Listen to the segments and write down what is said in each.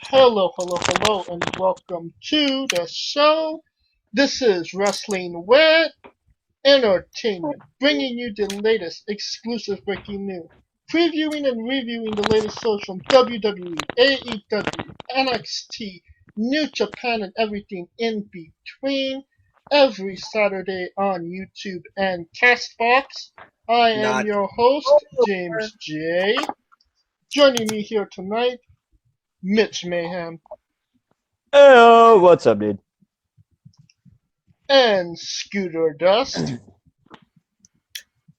Hello, hello, hello, and welcome to the show. This is Wrestling with Entertainment, bringing you the latest exclusive breaking news, previewing and reviewing the latest shows from WWE, AEW, NXT, New Japan, and everything in between. Every Saturday on YouTube and Castbox. I am Not your host, James J. Joining me here tonight, Mitch Mayhem. Oh, what's up, dude? And Scooter Dust.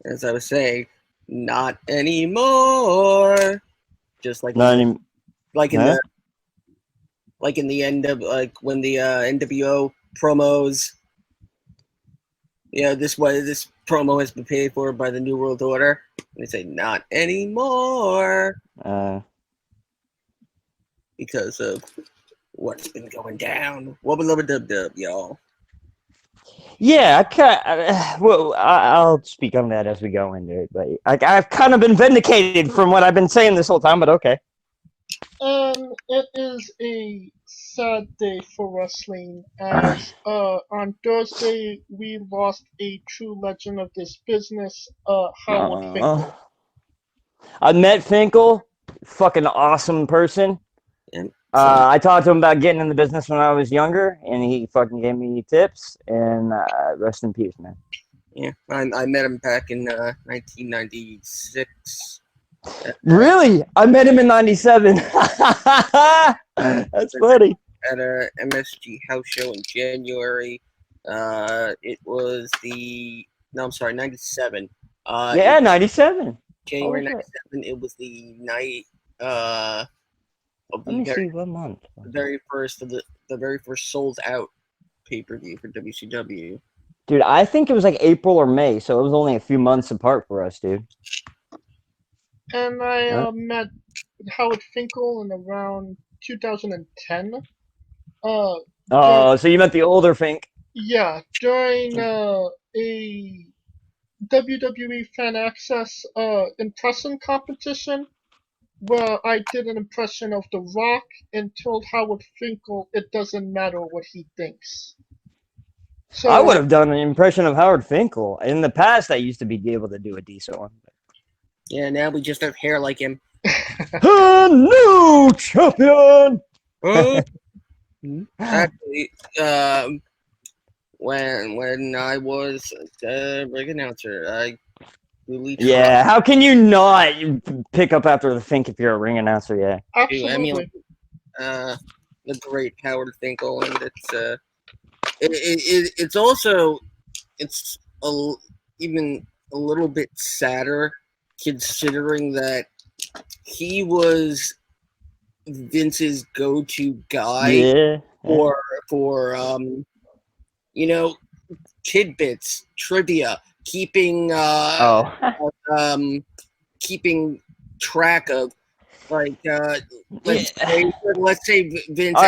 as I was saying, not anymore. Just like Not in any, the, like in huh? the like in the end of when the NWO promos. This promo has been paid for by the New World Order. They say not anymore because of what's been going down. Wubba lubba dub dub, y'all. Yeah, I'll speak on that as we go into it. But I've kind of been vindicated from what I've been saying this whole time. But okay. It is a sad day for wrestling as on Thursday we lost a true legend of this business, Howard Finkel. I met Finkel, fucking awesome person. And I talked to him about getting in the business when I was younger, and he fucking gave me tips. And rest in peace, man. yeah, I met him back in 1996. Really? I met him in '97. That's funny. At a MSG house show in January. It was I'm sorry, 97. Yeah, '97. January 97. It was the night of Let me see what month. the very first sold out pay-per-view for WCW. Dude, I think it was like April or May, so it was only a few months apart for us, dude. And I met Howard Finkel in around 2010. So you met the older Fink. Yeah, during a WWE Fan Access impression competition where I did an impression of The Rock and told Howard Finkel it doesn't matter what he thinks. So I would have done an impression of Howard Finkel. In the past, I used to be able to do a decent one. Yeah, now we just have hair like him. A new champion! Actually, when I was the ring announcer, I really tried. Yeah, how can you not pick up after the Fink if you're a ring announcer? Yeah. Absolutely. I mean, the great Howard Finkel, and it's also even a little bit sadder considering that he was Vince's go-to guy for tidbits, trivia, keeping keeping track of let's say Vince.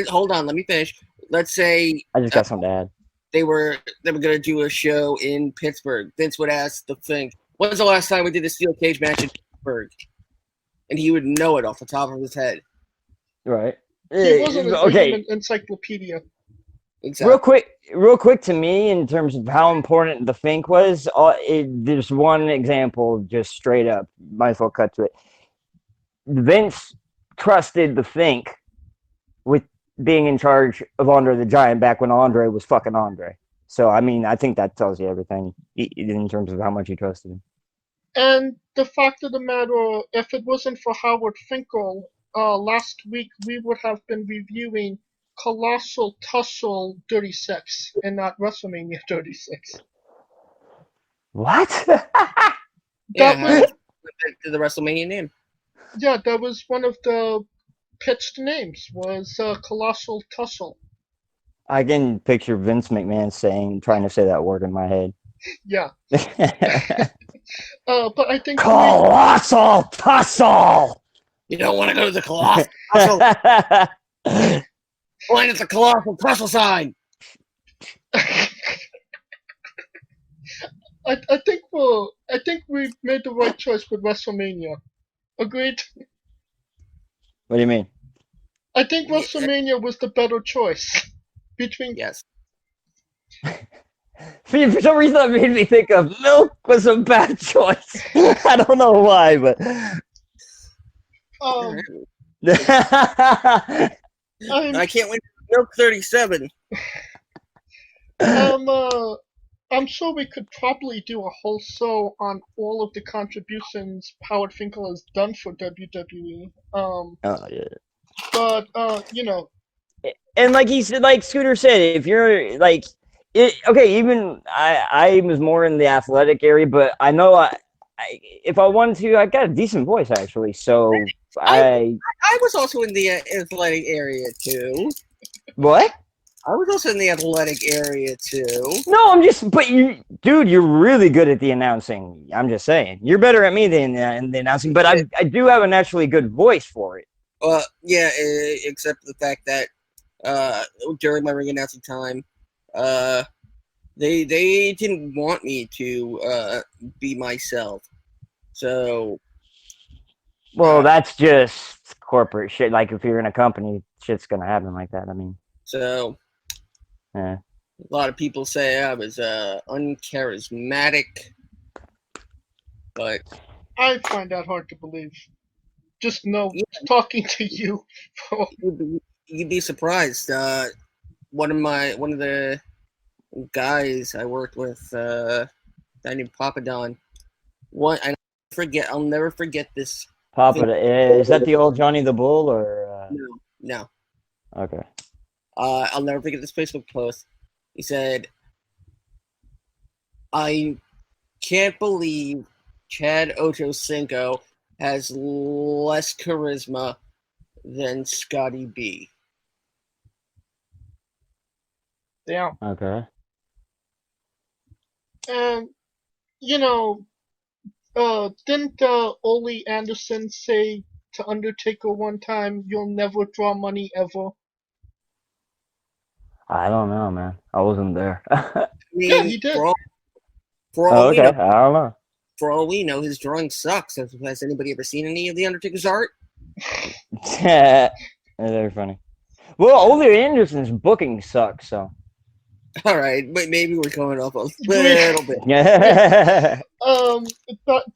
Hold on, let me finish. Let's say I just got something to add. They were going to do a show in Pittsburgh. Vince would ask the Fink, "When's the last time we did a steel cage match in Pittsburgh?" And he would know it off the top of his head. Right. He wasn't an encyclopedia. Exactly. Real quick to me, in terms of how important the Fink was, there's one example, just straight up. Might as well cut to it. Vince trusted the Fink with being in charge of Andre the Giant back when Andre was fucking Andre. So, I mean, I think that tells you everything in terms of how much he trusted him. And the fact of the matter, if it wasn't for Howard Finkel, last week we would have been reviewing Colossal Tussle 36 and not WrestleMania 36. What? The WrestleMania name. Yeah, that was one of the pitched names, was Colossal Tussle. I can picture Vince McMahon trying to say that word in my head. Yeah. But I think Colossal Tussle! You don't want to go to the Colossal Tussle. Point at the Colossal Tussle sign. I think we made the right choice with WrestleMania. Agreed? What do you mean? I think Yeah, WrestleMania was the better choice between. yes. For some reason, that made me think of Milk was a bad choice. I don't know why, but. Um, I'm I can't wait for Milk 37. I'm I'm sure we could probably do a whole show on all of the contributions Howard Finkel has done for WWE. Oh yeah. But you know, And like he said, like Scooter said, if you're like, okay, even I was more in the athletic area, but I know if I wanted to, I got a decent voice actually. So I was also in the athletic area too. What? I was also in the athletic area too. No, but dude, you're really good at the announcing. I'm just saying, you're better at me than in the announcing, but I do have a naturally good voice for it. Yeah, except the fact that during my ring announcing time, they didn't want me to be myself. So, Well, that's just corporate shit. Like if you're in a company, shit's gonna happen like that. I mean, a lot of people say I was uncharismatic, but I find that hard to believe. Just yeah, talking to you. you'd be surprised. One of the guys I worked with, guy named Papa Don. I'll never forget this. Papa, is that the old Johnny the Bull or? No. Okay. I'll never forget this Facebook post. He said, "I can't believe Chad Ochocinco has less charisma than Scotty B." Yeah. Okay. And you know, didn't Ole Anderson say to Undertaker one time, "You'll never draw money ever"? I don't know, man. I wasn't there. I mean, Yeah, he did. For all we okay. know, I don't know. for all we know, his drawing sucks. Has anybody ever seen any of the Undertaker's art? That's very funny. Well, Ole Anderson's booking sucks, so. All right, but maybe we're going off a little bit. Yeah.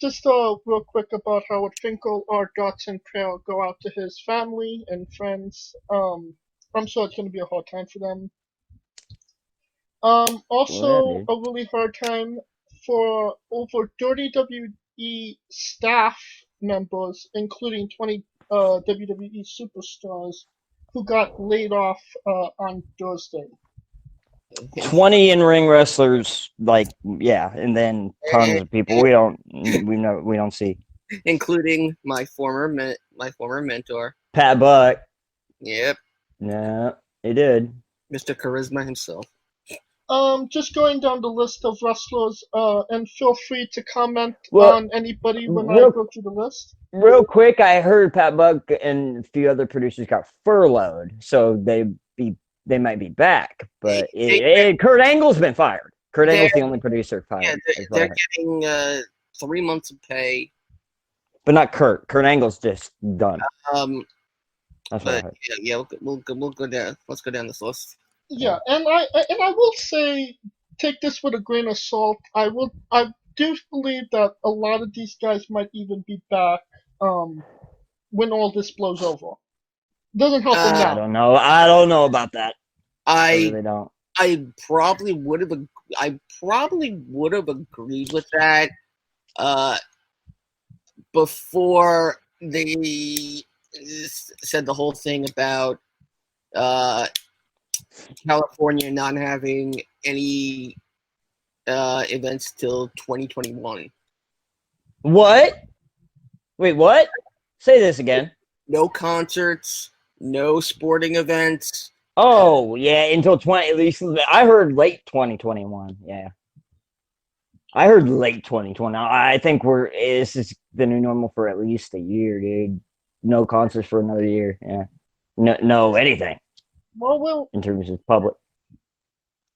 Just real quick about Howard Finkel. Our thoughts and prayer go out to his family and friends. I'm sure it's gonna be a hard time for them. Also a really hard time for over 30 WWE staff members, including 20 WWE superstars, who got laid off on Thursday. 20 in-ring wrestlers, like, yeah, and then tons of people we don't see, including my former mentor, Pat Buck. Yep. Yeah, he did. Mr. Charisma himself. Just going down the list of wrestlers, and feel free to comment on anybody when I go through the list. Real quick, I heard Pat Buck and a few other producers got furloughed, so they might be back. But Kurt Angle's been fired. Kurt Angle's the only producer fired. Yeah, they're getting 3 months of pay. But not Kurt. Kurt Angle's just done. That's what I heard. Yeah, we'll go down. Let's go down this list. Yeah, and I will say, take this with a grain of salt. I do believe that a lot of these guys might even be back when all this blows over. Doesn't help them now. I don't know about that. I really don't. I probably would have agreed with that before they said the whole thing about California not having any events till 2021. What? Wait, what? Say this again. No concerts, no sporting events. Oh, yeah, until at least I heard late 2021. Yeah. I heard late 2020. I think this is the new normal for at least a year, dude. No concerts for another year. Yeah. No anything. Well, in terms of public.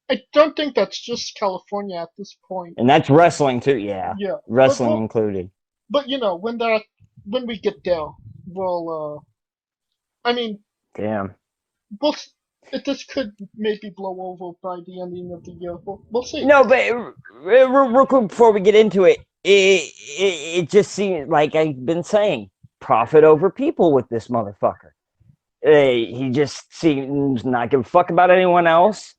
I don't think that's just California at this point. And that's wrestling too, yeah. Yeah. Wrestling included. But when we get there, we'll Damn. This could maybe blow over by the ending of the year. We'll see. No, but real quick before we get into it, it just seems like I've been saying, profit over people with this motherfucker. He just seems not give a fuck about anyone else,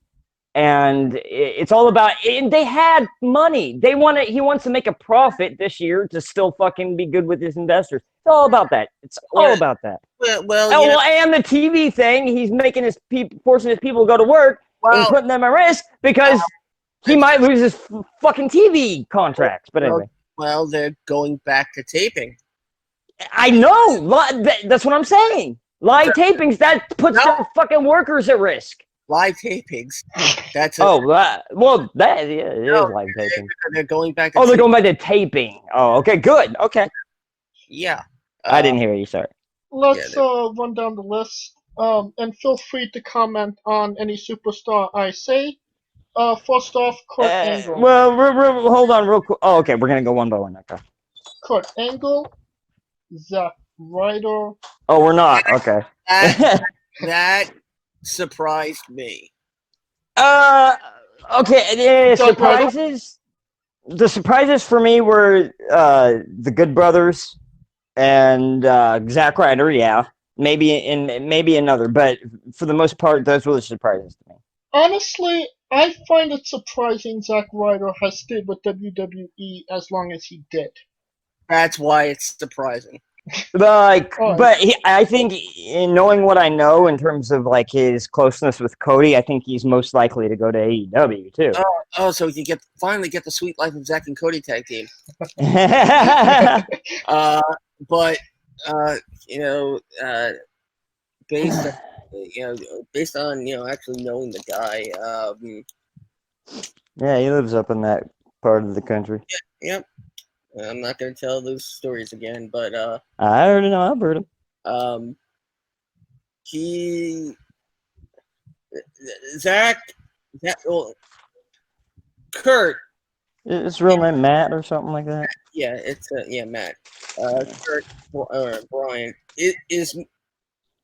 and it's all about. And they had money. He wants to make a profit this year to still fucking be good with his investors. It's all about that. It's all about that. Well, and the TV thing, he's making forcing his people to go to work and putting them at risk because he might lose his fucking TV contracts. But anyway. Well, they're going back to taping. I know. That's what I'm saying. Live tapings, that puts the fucking workers at risk. Live tapings. That's it is live taping. They're going back to they're going back to taping. Oh, okay, good. Okay. Yeah. I didn't hear you, sorry. Let's run down the list. And feel free to comment on any superstar I say. First off, Kurt Angle. Well, hold on real quick. Oh, okay, we're going to go one by one. Okay. Kurt Angle, Zack Ryder. Oh, we're not. Okay. That surprised me. Okay. Surprises. The surprises for me were the Good Brothers and Zack Ryder. Yeah, maybe another, but for the most part, those were the surprises to me. Honestly, I find it surprising Zack Ryder has stayed with WWE as long as he did. That's why it's surprising. I think in knowing what I know in terms of like his closeness with Cody, I think he's most likely to go to AEW too. So you finally get the sweet life of Zack and Cody tag team. But based on actually knowing the guy. Yeah, he lives up in that part of the country. Yep. I'm not going to tell those stories again, but I already know. I've heard him. Kurt. It's real name Matt or something like that. Yeah, it's Matt. Kurt or Brian is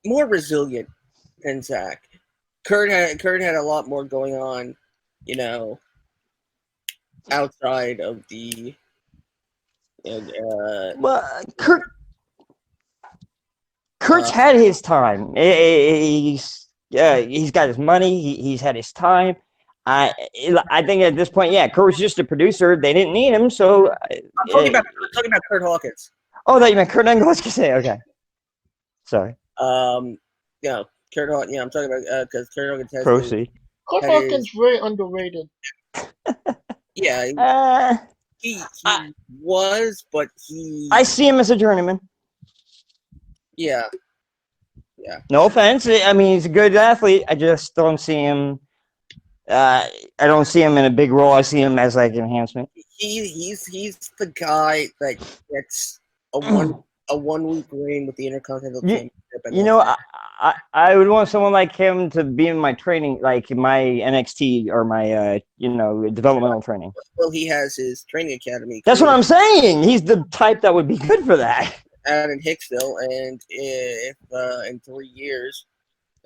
more resilient than Zack. Kurt had a lot more going on, outside of the. Kurt's had his time. He's got his money. He's had his time. I think at this point, Kurt was just a producer. They didn't need him, so. I'm talking about Kurt Hawkins. Oh, that you meant Kurt Angle. I was gonna say, okay. Sorry. Kurt Hawkins. Yeah, I'm talking about because Kurt Hawkins has. Proceed. Kurt Hawkins very underrated. Yeah. He was, but he. I see him as a journeyman. Yeah. No offense. I mean, he's a good athlete. I just don't see him. I don't see him in a big role. I see him as like enhancement. He's the guy that gets a 1 week reign with the Intercontinental Championship. I would want someone like him to be in my training, like my NXT or my developmental training. Well, he has his training academy. That's what I'm saying. He's the type that would be good for that. Out in Hicksville, and if in 3 years,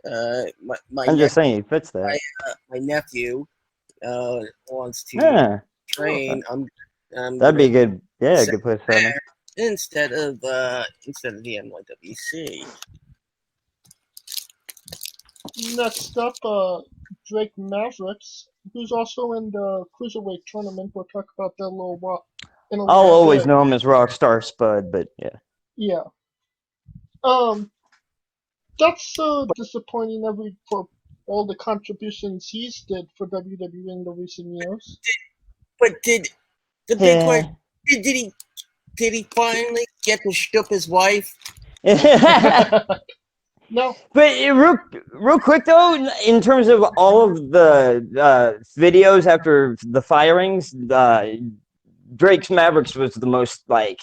I'm just saying he fits that. My nephew wants to train. That'd be good. Yeah, good place for him. Instead of the NYWC. Next up, Drake Mavericks, who's also in the cruiserweight tournament. We'll talk about that a little while. I'll always know him as Rockstar Spud, but yeah. Yeah. That's so disappointing for all the contributions he's did for WWE in the recent years. But did the big question? Did he finally get to shtup his wife? No. But real quick though, in terms of all of the videos after the firings, Drake's Mavericks was the most like.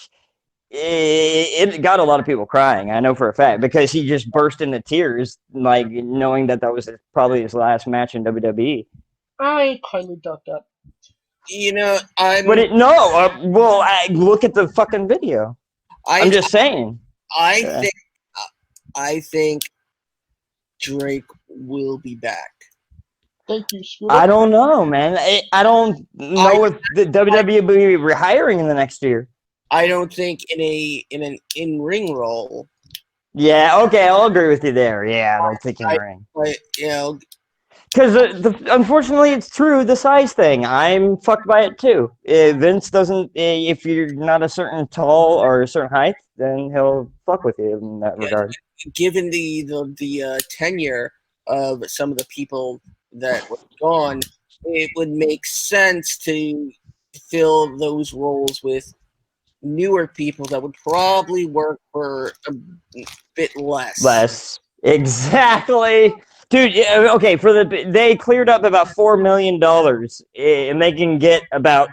It got a lot of people crying. I know for a fact because he just burst into tears, like knowing that was probably his last match in WWE. I highly doubt that. Look at the fucking video. I'm just saying. I think Drake will be back. Thank you, Scooter. I don't know, man. I don't know if the WWE will be rehiring in the next year. I don't think in an in-ring role. Yeah, okay, I'll agree with you there. Yeah, I don't think in ring. But, you know, Because unfortunately, it's true, the size thing. I'm fucked by it too. Vince doesn't, if you're not a certain tall or a certain height, then he'll fuck with you in that regard. given the tenure of some of the people that were gone, it would make sense to fill those roles with newer people that would probably work for a bit less. Exactly. Dude, okay, they cleared up about $4 million, and they can get about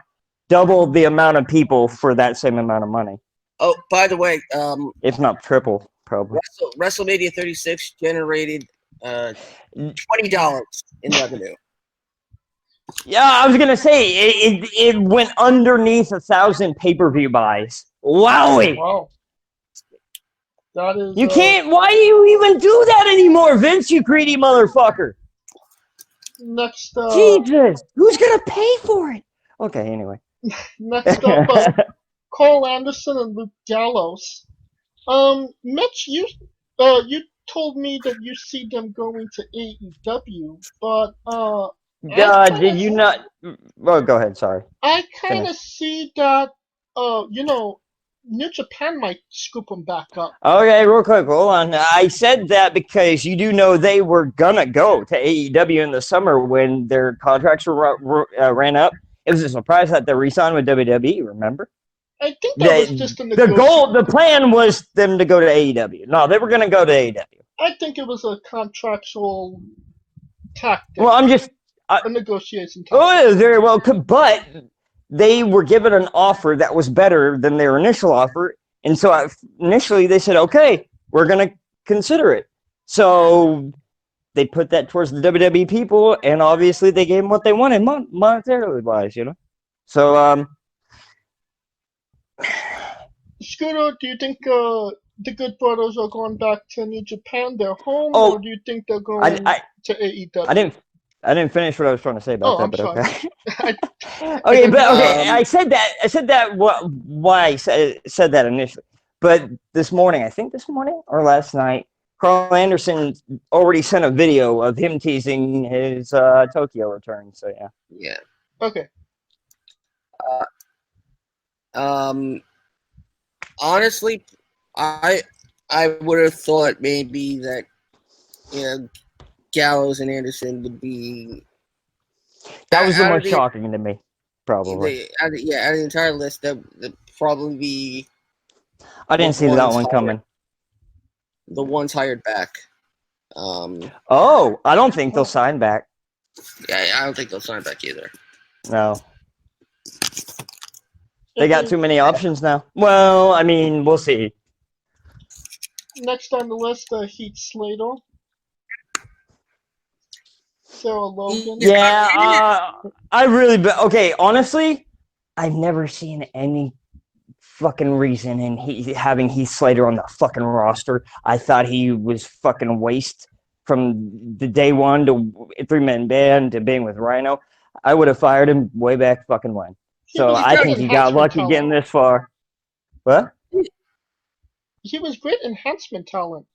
double the amount of people for that same amount of money. Oh, by the way, if not triple, probably. WrestleMania 36 generated $20 in revenue. Yeah, I was gonna say it went underneath 1,000 pay-per-view buys. Wowie! Wow. That is. You can't. Why do you even do that anymore, Vince? You greedy motherfucker. Next. Jesus, who's gonna pay for it? Okay, anyway. Next up, Cole Anderson and Luke Gallows. Mitch, you told me that you see them going to AEW, but did you not? Oh, go ahead. Sorry. I kind of see that. New Japan might scoop them back up. Okay, real quick, hold on. I said that because you do know they were gonna go to AEW in the summer when their contracts ran up. It was a surprise that they re-signed with WWE. Remember? I think that was just the plan was them to go to AEW. No, they were gonna go to AEW. I think it was a contractual tactic. Well, I'm just a negotiation tactic. Oh, very well, but they were given an offer that was better than their initial offer. And so initially they said, okay, we're going to consider it. So they put that towards the WWE people, and obviously they gave them what they wanted monetarily wise, you know? So, Scooter, do you think the Good Brothers are going back to New Japan, their home, or do you think they're going to AEW? I didn't finish what I was trying to say about that, but okay. Okay, but okay, I said that. Why I said that initially, but this morning or last night, Carl Anderson already sent a video of him teasing his Tokyo return. So yeah. Yeah. Okay. Honestly, I would have thought maybe that Gallows and Anderson would be. That was the most shocking to me, probably. Out of the entire list, that probably be. I didn't see that one coming. The ones hired back. I don't think they'll sign back. Yeah, I don't think they'll sign back either. No. They got too many options now. Well, I mean, we'll see. Next on the list, Heath Slater. Sarah Logan. Yeah, okay, honestly, I've never seen any fucking reason in having Heath Slater on the fucking roster. I thought he was fucking waste from the day one to three-man band to being with Rhino. I would have fired him way back fucking when. So I think he got lucky getting this far. What? He was great enhancement talent.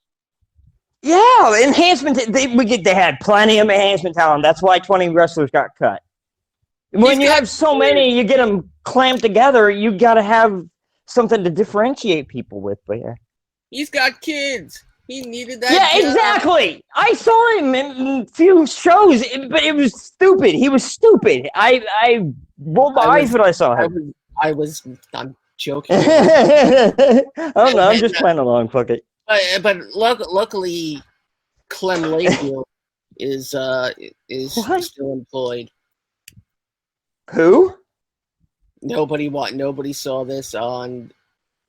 Yeah, enhancement. They had plenty of enhancement talent. That's why 20 wrestlers got cut. When you have so many, you get them clamped together. You got to have something to differentiate people with. But yeah, he's got kids. He needed that. Yeah, job. Exactly. I saw him in a few shows, but it was stupid. He was stupid. I rolled my eyes when I saw him. I'm joking. I don't know. I'm just playing along. Fuck it. But luckily, Clem Layfield is still employed. Who? Nobody saw this on.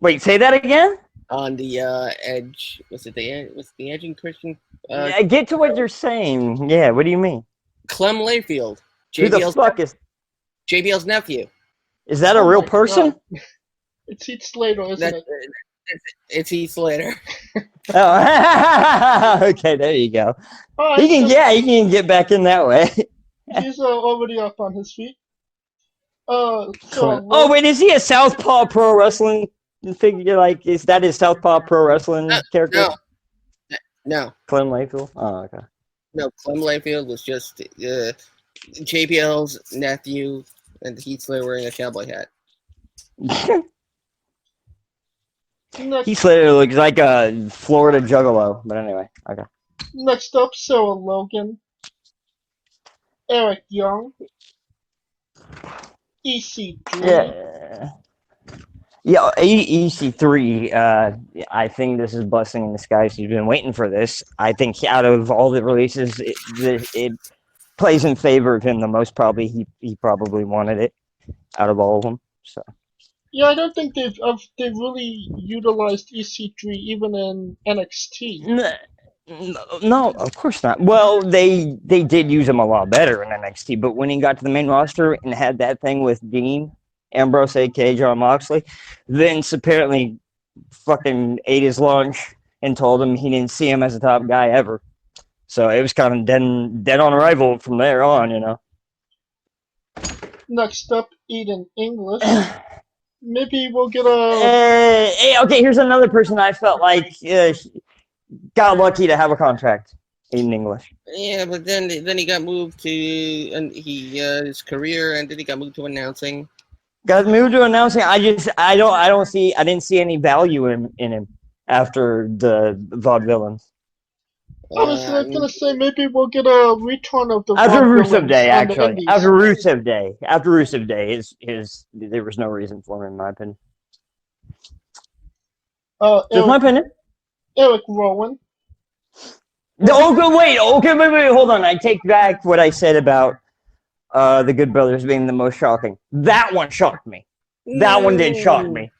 Wait, say that again. On the Edge, was the Edge and Christian? I get to what you're saying. Yeah, what do you mean? Clem Layfield. Who the fuck is? JBL's nephew. Is that a real person? It's Heath Slater, isn't it? It's Heath Slater. Oh, okay, there you go. Alright, He can get back in that way. he's already up on his feet. Oh wait, is he a Southpaw Pro Wrestling figure? Like, is that his Southpaw Pro Wrestling character? No. Clem Layfield? Oh, okay. No, Clem Layfield was just JPL's nephew, and Heath Slater wearing a cowboy hat. Heath Slater looks like a Florida Juggalo, but anyway, okay. Next up, Sarah Logan, Eric Young, EC3. Yeah, EC3, I think this is blessing in disguise. He's been waiting for this. I think out of all the releases, it plays in favor of him the most. Probably he probably wanted it out of all of them. So. Yeah, I don't think they've really utilized EC3 even in NXT. No, of course not. Well, they did use him a lot better in NXT, but when he got to the main roster and had that thing with Dean Ambrose, aka John Moxley, Vince apparently fucking ate his lunch and told him he didn't see him as a top guy ever. So it was kind of dead on arrival from there on, you know. Next up, Eden English. Maybe we'll get a... okay, here's another person I felt like got lucky to have a contract in English. Yeah, but then he got moved to his career, and then he got moved to announcing. Got moved to announcing. I didn't see any value in him after the Vaudevillains. I was gonna say maybe we'll get a return of the after Rusev Day. Actually, after Rusev Day, there was no reason for him, in my opinion. Just my opinion. Eric Rowan. Wait, hold on. I take back what I said about the Good Brothers being the most shocking. That one shocked me. That one did shock me.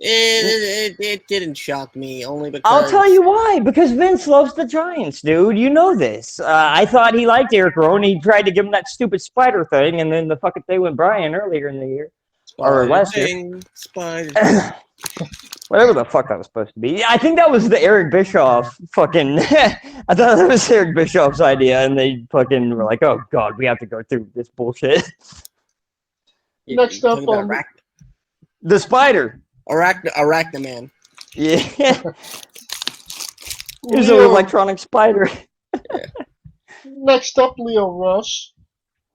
It didn't shock me, only because... I'll tell you why. Because Vince loves the Giants, dude. You know this. I thought he liked Eric Rowan. He tried to give him that stupid spider thing, and then the fucking thing with Brian earlier in the year. Or last year. Whatever the fuck that was supposed to be. I think that was the Eric Bischoff fucking... I thought that was Eric Bischoff's idea, and they fucking were like, oh, God, we have to go through this bullshit. Next up on... The spider. Arachnaman. Yeah. Here's an electronic spider. Next up, Leo Rush.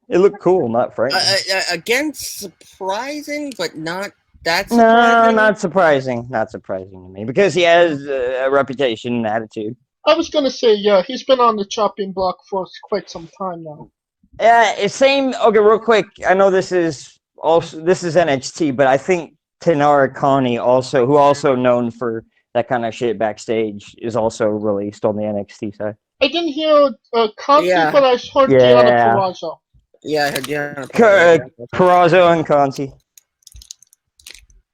It looked cool, not frightening. Again, surprising, but not that surprising. No, not surprising. Not surprising to me, because he has a reputation and attitude. I was going to say, yeah, he's been on the chopping block for quite some time now. Same. Okay, real quick. I know this is NXT, but I think Tanara Connie, who also known for that kind of shit backstage, is also released on the NXT side. I didn't hear Conti, but I heard Deonna Purrazzo. Yeah, I heard Deonna Purrazzo and Conti.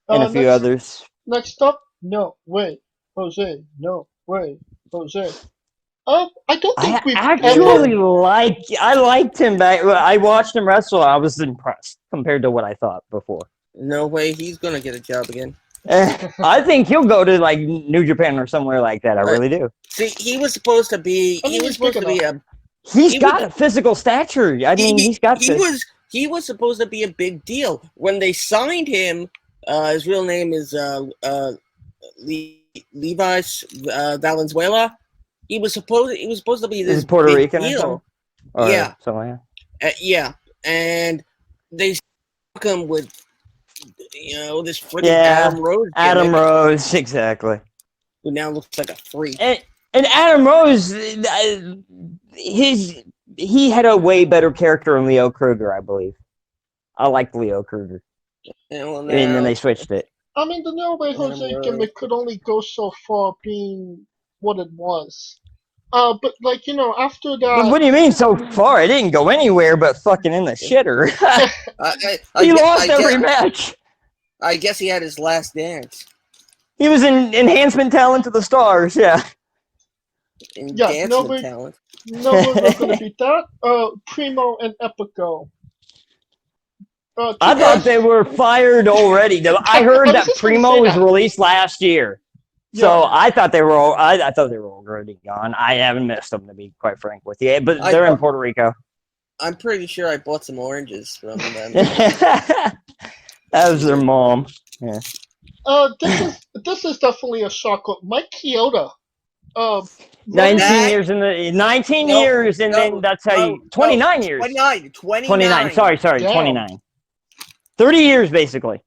And a few others. Next up, no way, Jose. No way, Jose. I don't think we've I liked him back. I watched him wrestle. I was impressed compared to what I thought before. No way he's gonna get a job again. I think he'll go to like New Japan or somewhere like that. I really do. See, he was supposed to be. He's got a physical stature. I mean, he's got. He was supposed to be a big deal when they signed him. His real name is Levi's Valenzuela. He was supposed to be this Puerto big Rican deal. Or yeah, somewhere. Yeah, and they stuck him with this freaking Adam Rose. Adam Rose, exactly. Who now looks like a freak. And Adam Rose, he had a way better character than Leo Kruger, I believe. I liked Leo Kruger. And then they switched it. I mean, the No Way Jose gimmick could only go so far being what it was. But, after that... What do you mean so far? It didn't go anywhere but fucking in the shitter. He lost every match. I guess he had his last dance. He was in enhancement talent to the stars, yeah. Enhancement talent. No one's going to beat that. Primo and Epico. I thought they were fired already. I heard that Primo was released last year. So Yeah. I thought they were all. I thought they were already gone. I haven't missed them, to be quite frank with you. But they're in Puerto Rico. I'm pretty sure I bought some oranges from them. That was their mom. Yeah. This is definitely a shocker. Mike Chioda. 19 That- years in the 19 No, years, and then that's how you 29 years. 29. Sorry, Damn. 29. 30 years basically.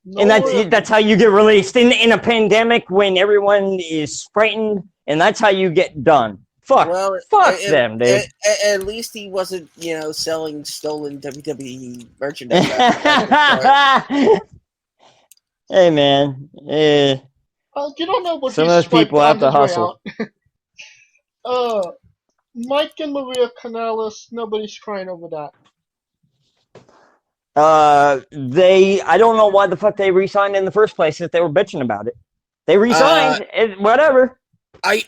No And way. that's how you get released in a pandemic when everyone is frightened, and that's how you get done. Fuck them, dude. At least he wasn't, selling stolen WWE merchandise. Hey, man. You don't know what Some he of those swiped people on have to his way hustle. out. Mike and Maria Kanellis, nobody's crying over that. I don't know why the fuck they re-signed in the first place if they were bitching about it. They re-signed, whatever. I'm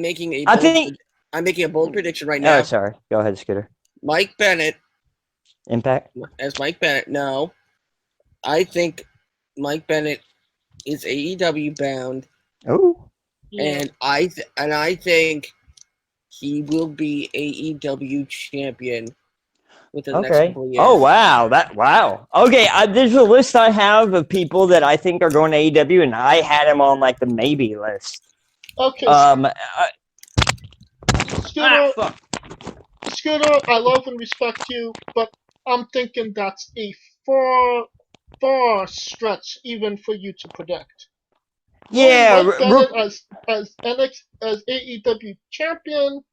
making a bold prediction right now. Oh, sorry. Go ahead, Scooter. Mike Bennett Impact? as Mike Bennett. No, I think Mike Bennett is AEW bound, Oh. Yeah. and I think he will be AEW champion within the next couple of years. Oh, wow. Wow. Okay, there's a list I have of people that I think are going to AEW, and I had him on like the maybe list. Okay. Fuck. Scooter, I love and respect you, but I'm thinking that's a far stretch even for you to predict. Yeah, Mike Bennett as AEW champion.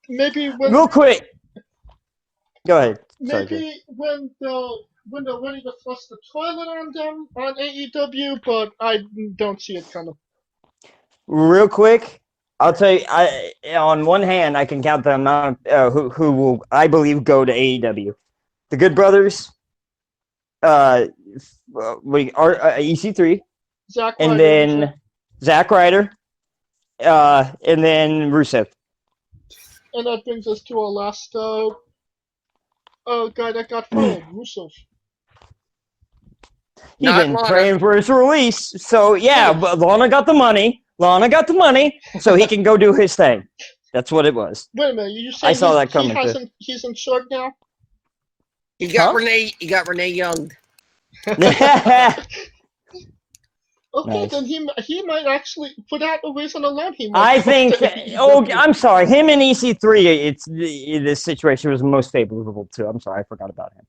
Maybe when real quick. Go ahead. Sorry, maybe when they're ready to flush the toilet on them on AEW, but I don't see it coming. Real quick, I'll tell you. On one hand, I can count the amount who will, I believe, go to AEW. The Good Brothers, EC3, Zack and Ryder, then Zack Ryder, and then Rusev. and that brings us to our last guy that got fired, Rusev. He's been praying for his release, so yeah. But Lana got the money, so he can go do his thing. That's what it was. Wait a minute, you saying I saw that coming too. He's insured now? He got Renee Young. Okay, Nice. then he might actually, for that reason alone, he might. I think. Oh, I'm sorry. Him and EC3. This situation was most favorable to. I'm sorry, I forgot about him.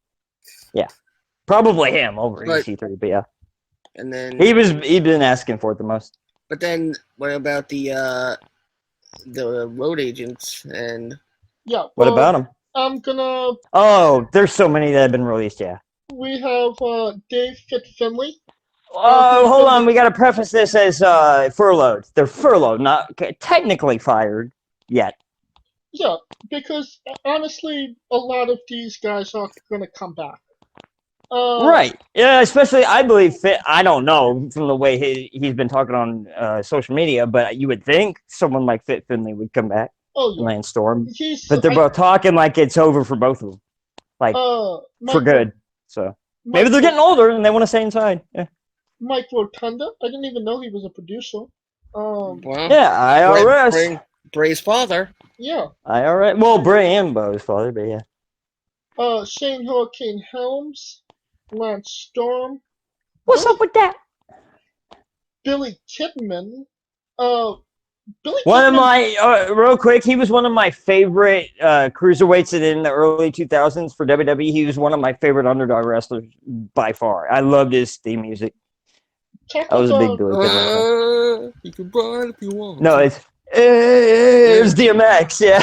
Yeah, probably him over EC3, but yeah. And then he'd been asking for it the most. But then, what about the road agents and? Yeah. What about him? I'm gonna. Oh, there's so many that have been released. Yeah. We have Dave Finley. Oh, hold on. We got to preface this as furloughed. They're furloughed, not technically fired yet. Yeah, because honestly, a lot of these guys are going to come back. Right. Yeah, especially, I believe, I don't know from the way he's been talking on social media, but you would think someone like Fit Finley would come back. Oh, yeah. Lance Storm. But they're both talking like it's over for both of them. Like, for good. So, maybe they're getting older and they want to stay inside. Yeah. Mike Rotunda. I didn't even know he was a producer. Yeah, IRS. Bray's father. Yeah. IRS. Well, Bray and Bo's father, but yeah. Shane Hurricane Helms. Lance Storm. What's up with that? Billy Kidman. One of my, real quick, he was one of my favorite cruiserweights in the early 2000s for WWE. He was one of my favorite underdog wrestlers by far. I loved his theme music. I was a big Billy Kidman fan. You can run if you want. No, it's DMX, yeah.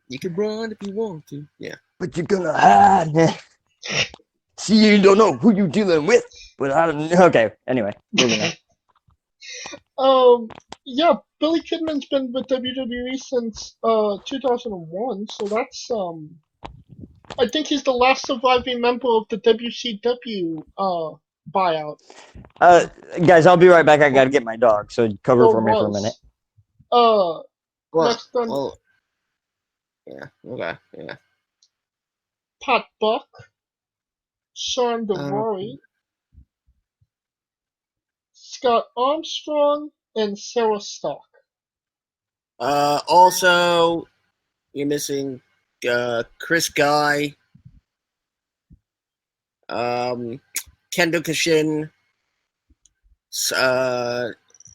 You can run if you want to, yeah. But you're gonna hide. See, you don't know who you're dealing with. But I don't. Okay, anyway, moving on. Yeah, Billy Kidman's been with WWE since 2001, so that's I think he's the last surviving member of the WCW buyout. Guys, I'll be right back. I gotta get my dog, so cover for me for a minute. Next on. Yeah. Okay. Yeah. Pat Buck, Sean Uh, DeVory, Scott Armstrong, and Sarah Stock. Also, you're missing Chris Guy, Kendo Kashin,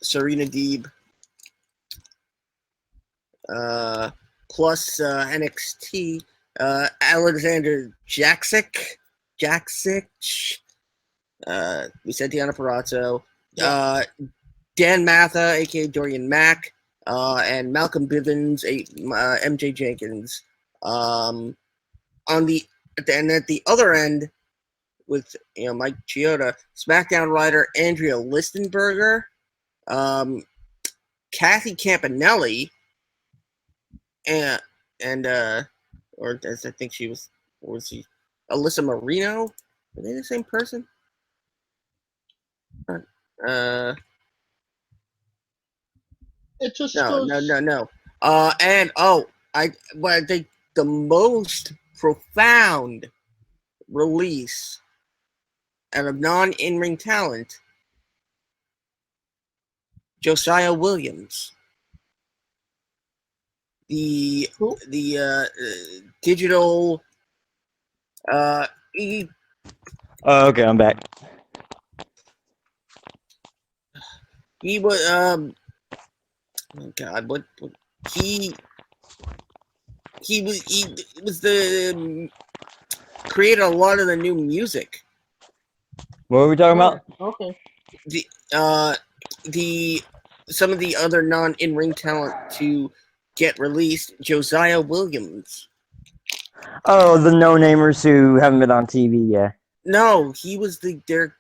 Serena Deeb, plus NXT, Alexander Jaksic, we said Deanna Parazzo, Dan Matha, aka Dorian Mack, and Malcolm Bivens, MJ Jenkins. At the other end, with Mike Chioda, SmackDown writer Andrea Listenberger, Kathy Campanelli, and or as I think she was Alyssa Marino. Are they the same person? It just No. goes. I think the most profound release out of non-in-ring talent, Josiah Williams, the digital. He Oh, okay, I'm back. was oh God, what he was the created a lot of the new music. What were we talking about? Okay. Some of the other non-in-ring talent to get released, Josiah Williams. Oh, the no-namers who haven't been on TV yet. No, he was there.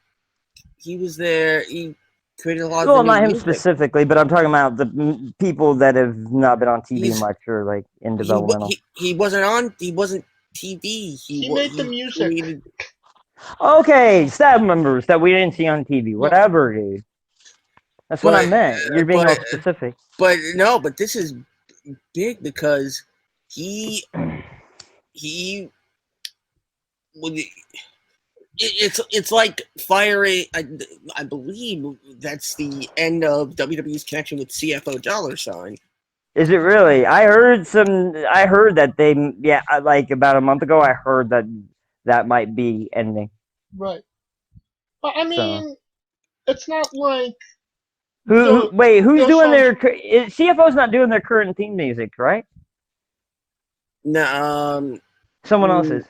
He created a lot of Well, the new not him music. specifically, but I'm talking about the people that have not been on TV much or like in developmental. He wasn't on. He wasn't TV. He made the music. Created, Okay, staff members that we didn't see on TV. Whatever, dude. That's what I meant. You're being all specific. But this is big because he it's like firing. I believe that's the end of WWE's connection with CFO $. Is it really? I heard that like about a month ago. I heard that might be ending. Right. But I mean, it's not like. Who's doing their CFO's not doing their current theme music, right? No, someone else is.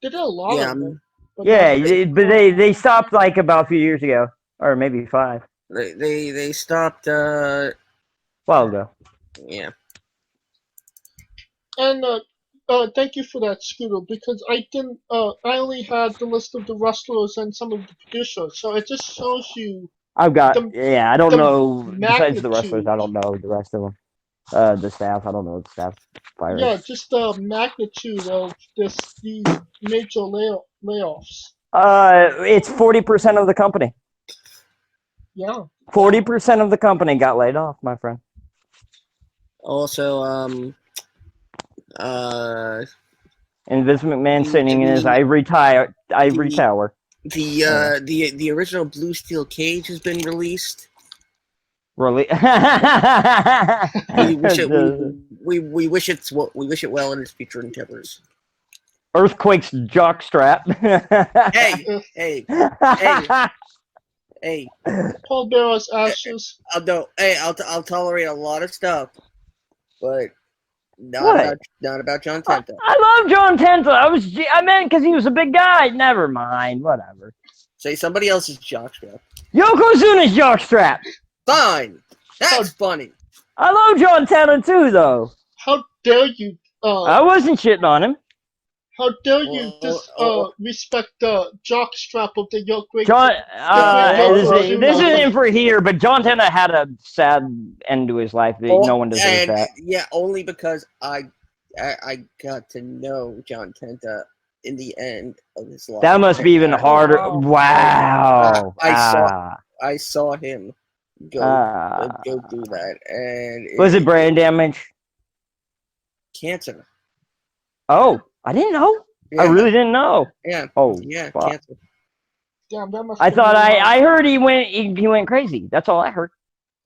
They did a lot of them. But they stopped like about a few years ago, or maybe 5. They stopped a while ago. Yeah. And thank you for that, Scooter, because I didn't. I only had the list of the wrestlers and some of the producers, so it just shows you. I've got I don't know. Besides the wrestlers, I don't know the rest of them. The staff, I don't know the staff. Pirates. Yeah, just the magnitude of these major layoffs. It's 40% of the company. Yeah. 40% of the company got laid off, my friend. Also, and Vince McMahon sitting in his ivory tower. The original Blue Steel Cage has been released. Really? we wish it well in its future endeavors. Earthquake's jockstrap. Hey. Paul Bearer's ashes. I'll tolerate a lot of stuff, but not about John Tenta. I love John Tenta. I meant because he was a big guy. Never mind. Whatever. Say somebody else's jockstrap. Yokozuna's jockstrap. Fine. That's funny. I love John Tenta too, though. How dare you? I wasn't shitting on him. How dare you respect the jockstrap of the Yoke? John, this isn't for here, but John Tenta had a sad end to his life. No one deserves that. Yeah, only because I got to know John Tenta in the end of his life. That must be even harder. Wow. I saw him go do that, and was it brain damage? Cancer. Oh, I didn't know. I Yeah, really didn't know. yeah, Oh, yeah, fuck. cancer. Damn, that must I have been thought a lot. I heard he went crazy. That's all I heard.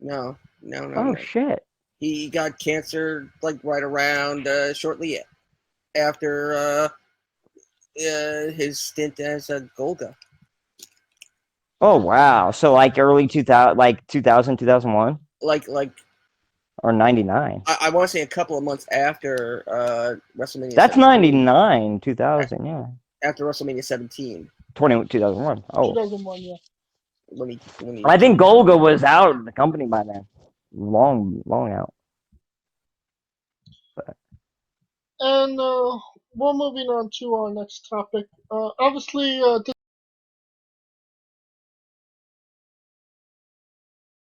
No, no, no, Oh no. shit. He got cancer like right around shortly after his stint as a Golga. Oh wow. So like early 2000, like 2000, 2001 Like or 99. I want to say a couple of months after WrestleMania That's 17. 99, 2000. Yeah. After WrestleMania 17, 2001. Oh, 2001, yeah. when he I think came. Golga was out of the company by then. Long out. But And we're moving on to our next topic. Obviously,